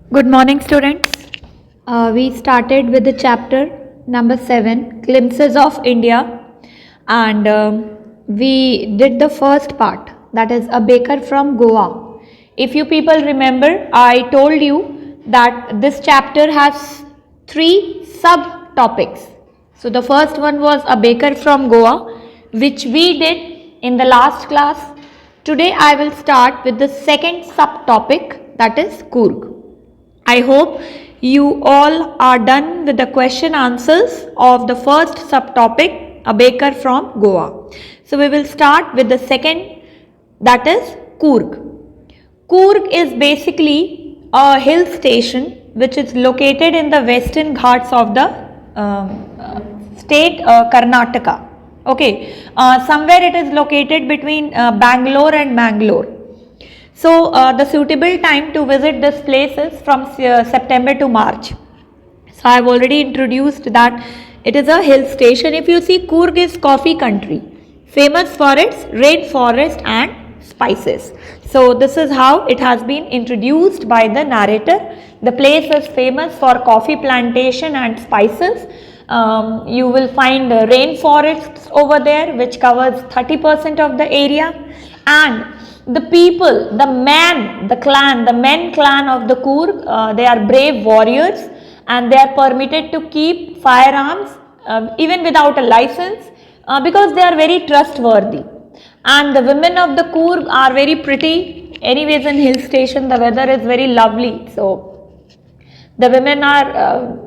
Good morning, students. We started with the chapter number 7, Glimpses of India, and we did the first part, that is a baker from Goa. If you people remember, I told you that this chapter has 3 subtopics. So the first one was a baker from Goa, which we did in the last class. Today I will start with the second subtopic, that is Coorg. I hope you all are done with the question answers of the first subtopic, a baker from Goa. So we will start with the second, that is Coorg. Coorg is basically a hill station which is located in the western ghats of the state Karnataka. Okay, somewhere it is located between Bangalore and Mangalore. So the suitable time to visit this place is from September to March. So I have already introduced that it is a hill station. If you see, Coorg is coffee country, famous for its rainforest and spices. So this is how it has been introduced by the narrator. The place is famous for coffee plantation and spices. You will find rainforests over there which covers 30% of the area, and the people, the men clan of the Coorg, they are brave warriors and they are permitted to keep firearms even without a license because they are very trustworthy. And the women of the Coorg are very pretty. Anyways, in hill station the weather is very lovely, so the women are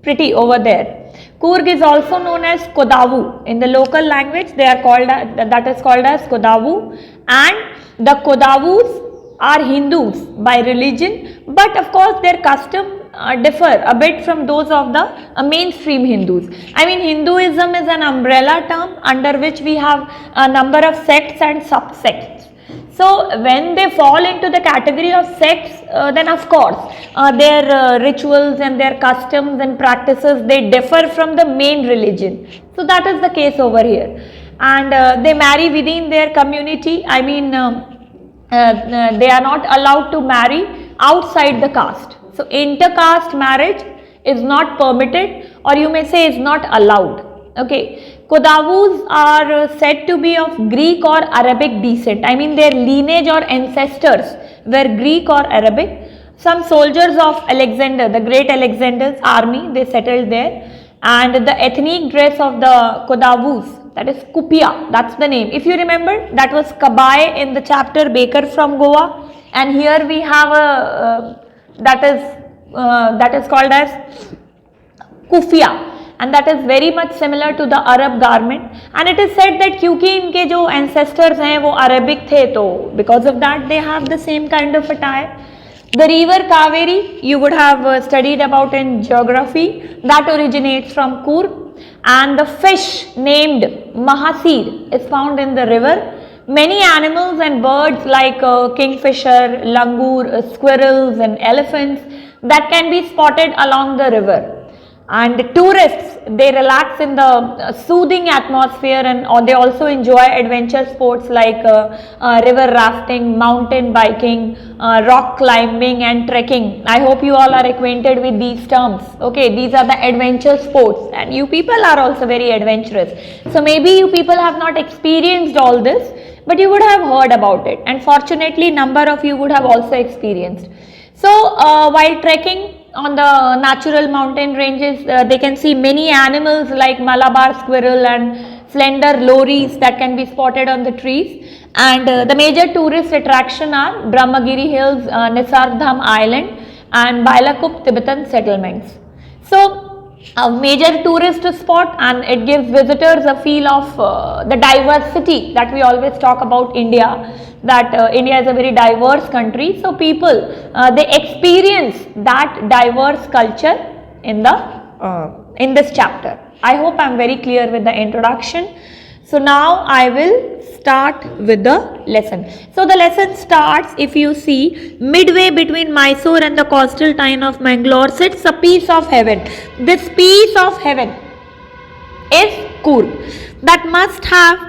pretty over there. Coorg is also known as Kodavu. In the local language they are called, that is called as Kodavu, and the Kodavus are Hindus by religion, but of course their custom differ a bit from those of the mainstream Hindus. I mean, Hinduism is an umbrella term under which we have a number of sects and subsects. So when they fall into the category of sects, then of course their rituals and their customs and practices, they differ from the main religion. So that is the case over here, and they marry within their community. I mean, they are not allowed to marry outside the caste. So intercaste marriage is not permitted, or you may say is not allowed. Okay. Kodavus are said to be of Greek or Arabic descent. I mean, their lineage or ancestors were Greek or Arabic. Some soldiers of Alexander, the great Alexander's army, they settled there, and the ethnic dress of the Kodavus, that is Kupia, that's the name. If you remember, that was Kabai in the chapter Baker from Goa, and here we have a that is called as Kufia, and that is very much similar to the Arab garment. And it is said that क्योंकि इनके जो ancestors हैं वो Arabic थे, तो because of that they have the same kind of attire. The river Kaveri, you would have studied about in geography, that originates from Coorg, and the fish named Mahasir is found in the river. Many animals and birds like kingfisher, langur, squirrels and elephants, that can be spotted along the river. And tourists, they relax in the soothing atmosphere, and they also enjoy adventure sports like river rafting, mountain biking, rock climbing and trekking. I hope you all are acquainted with these terms. Okay, these are the adventure sports, and you people are also very adventurous. So maybe you people have not experienced all this, but you would have heard about it, and fortunately number of you would have also experienced. So while trekking on the natural mountain ranges, they can see many animals like Malabar squirrel and slender lories that can be spotted on the trees. And the major tourist attraction are Brahmagiri Hills, Nisargdham Island and Bailakup Tibetan settlements. So a major tourist spot, and it gives visitors a feel of the diversity that we always talk about India, that India is a very diverse country. So people, they experience that diverse culture in this chapter. I hope I am very clear with the introduction. So now I will start with the lesson. So the lesson starts, if you see, midway between Mysore and the coastal town of Mangalore sits a piece of heaven. This piece of heaven is Coorg, that must have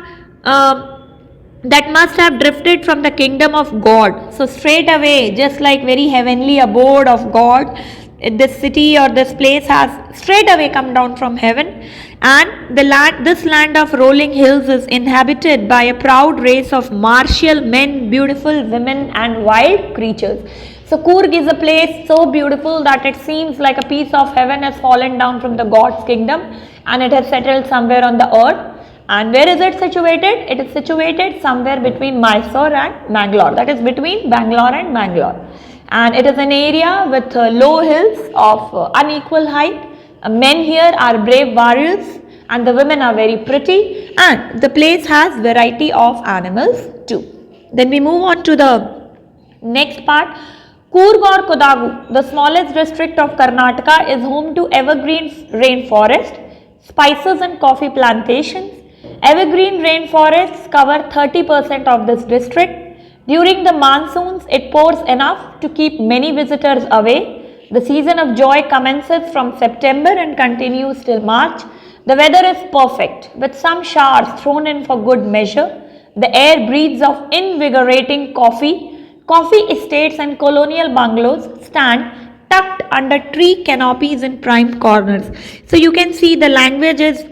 that must have drifted from the kingdom of God. So straight away, just like very heavenly abode of God, this city or this place has straight away come down from heaven, and this land of rolling hills is inhabited by a proud race of martial men, beautiful women and wild creatures. So Coorg is a place so beautiful that it seems like a piece of heaven has fallen down from the God's kingdom and it has settled somewhere on the earth. And where is it situated? It is situated somewhere between Mysore and Bangalore, that is between Bangalore and Bangalore. And it is an area with low hills of unequal height. Men here are brave warriors and the women are very pretty, and the place has variety of animals too. Then we move on to the next part. Coorg or Kodagu, the smallest district of Karnataka, is home to evergreen rainforest, spices and coffee plantations. Evergreen rainforests cover 30% of this district. During the monsoons, it pours enough to keep many visitors away. The season of joy commences from September and continues till March. The weather is perfect, with some showers thrown in for good measure. The air breathes of invigorating coffee. Coffee estates and colonial bungalows stand tucked under tree canopies in prime corners. So you can see the language is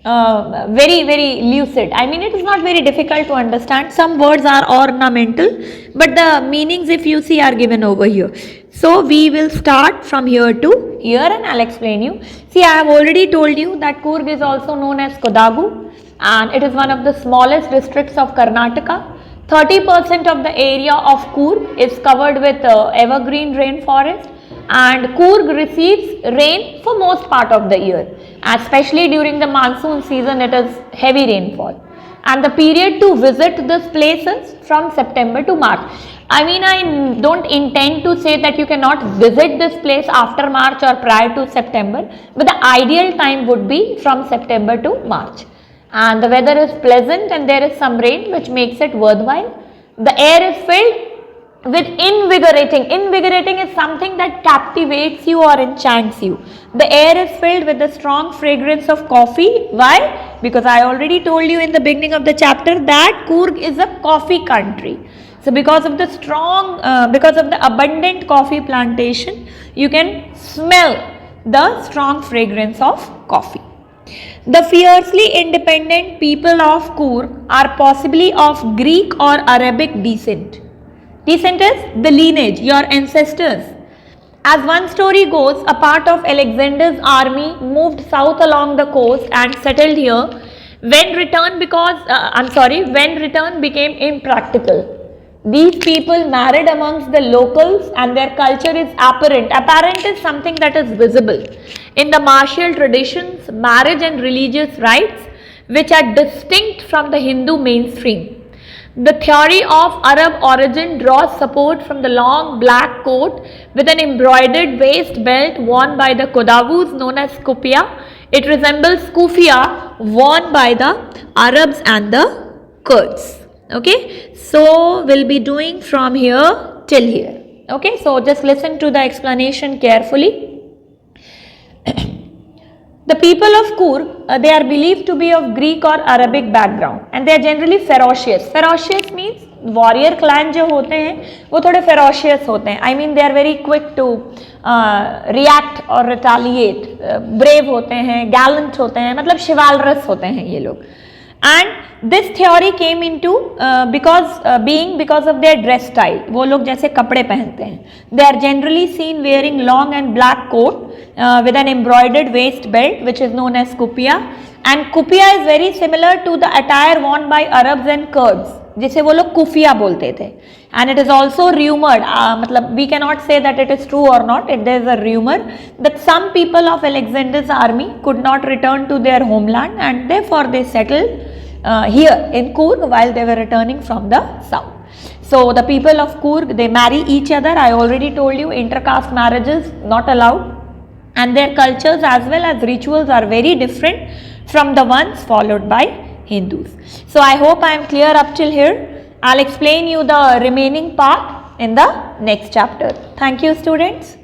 very lucid. I mean, it is not very difficult to understand. Some words are ornamental, but the meanings, if you see, are given over here. So we will start from here to here and I'll explain you. See, I have already told you that Coorg is also known as Kodagu, and it is one of the smallest districts of Karnataka. 30% of the area of Coorg is covered with evergreen rainforest, and Coorg receives rain for most part of the year. Especially during the monsoon season, it is heavy rainfall. And the period to visit this place is from September to March. I mean, I don't intend to say that you cannot visit this place after March or prior to September, but the ideal time would be from September to March. And the weather is pleasant and there is some rain, which makes it worthwhile. The air is filled with invigorating is something that captivates you or enchants you. The air is filled with the strong fragrance of coffee. Why? Because I already told you in the beginning of the chapter that Coorg is a coffee country. So because of the abundant coffee plantation, you can smell the strong fragrance of coffee. The fiercely independent people of Coorg are possibly of Greek or Arabic descent. Descent is the lineage, your ancestors. As one story goes, a part of Alexander's army moved south along the coast and settled here when return became impractical. These people married amongst the locals and their culture is apparent. Apparent is something that is visible. In the martial traditions, marriage and religious rites, which are distinct from the Hindu mainstream. The theory of Arab origin draws support from the long black coat with an embroidered waist belt worn by the Kodagus known as Kufia. It resembles Kufia worn by the Arabs and the Kurds. Okay, so we'll be doing from here till here. Okay, so just listen to the explanation carefully. The people of Coorg, they are believed to be of Greek or Arabic background and they are generally ferocious. Ferocious means warrior clan जो होते हैं वो थोड़े ferocious होते हैं. I mean they are very quick to react or retaliate. Brave होते हैं, gallant होते हैं, मतलब chivalrous होते हैं ये लोग. And this theory came into because of their dress style. वो लोग जैसे कपड़े पहनते हैं. They are generally seen wearing long and black coat with an embroidered waist belt, which is known as Kufia. And Kufia is very similar to the attire worn by Arabs and Kurds, जिसे वो लोग Kufia बोलते थे. And it is also rumored, मतलब we cannot say that it is true or not. There is a rumor that some people of Alexander's army could not return to their homeland and therefore they settled here in Coorg while they were returning from the south. So the people of Coorg, they marry each other. I already told you intercaste marriages not allowed, and their cultures as well as rituals are very different from the ones followed by Hindus. So I hope I am clear up till here. I'll explain you the remaining part in the next chapter. Thank you, students.